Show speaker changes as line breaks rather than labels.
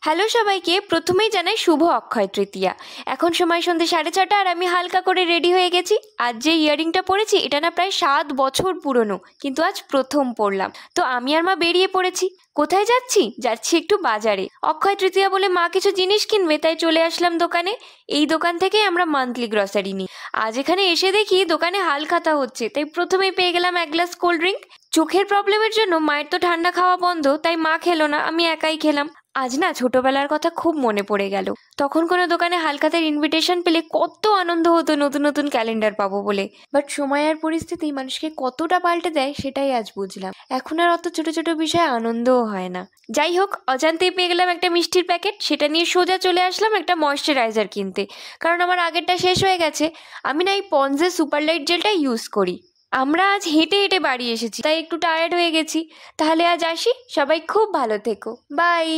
Hello সবাইকে, প্রথমেই জানাই শুভ অক্ষয় তৃতীয়া। এখন সময় সন্ধ্যে 6:30 আর আমি হালকা করে রেডি হয়ে গেছি। আজ যে ইয়াররিংটা পরেছি এটা না প্রায় 7 বছর পুরনো, কিন্তু আজ প্রথম পরলাম। তো আমি আর মা বেরিয়ে পড়েছি। কোথায় যাচ্ছি একটু বাজারে। অক্ষয় তৃতীয়া বলে মা কিছু জিনিস কিনবে, তাই চলে আসলাম দোকানে। এই দোকান থেকে আমরা মান্থলি গ্রসারি নিই। আজ এখানে এসে দেখি দোকানে হালখাতা হচ্ছে, তাই প্রথমেই পেয়ে গেলাম এক গ্লাস কোল্ড ড্রিঙ্ক। চোখের প্রবলেমের জন্য মায়ের তো ঠান্ডা খাওয়া বন্ধ, তাই মা খেলো না, আমি একাই খেলাম। আজ না ছোটবেলার কথা খুব মনে পড়ে গেল। তখন কোনো দোকানে হালখাতার ইনভিটেশন পেলে কত আনন্দ হতো, নতুন নতুন ক্যালেন্ডার পাবো বলে। বাট সময় আর পরিস্থিতি মানুষকে কতটা পাল্টে দেয় সেটাই আজ বুঝলাম। এখন আর অত ছোট ছোট বিষয়ে আনন্দও হয় না। যাই হোক, অজান্তেই পেয়ে গেলাম একটা মিষ্টির প্যাকেট। সেটা নিয়ে সোজা চলে আসলাম একটা ময়শ্চারাইজার কিনতে, কারণ আমার আগেরটা শেষ হয়ে গেছে। আমি না এই পন্ডসের সুপারলাইট জেলটা ইউজ করি। আমরা আজ হেঁটে হেঁটে বাড়ি এসেছি, তাই একটু টায়ার্ড হয়ে গেছি। তাহলে আজ আসি, সবাই খুব ভালো থেকো, বাই।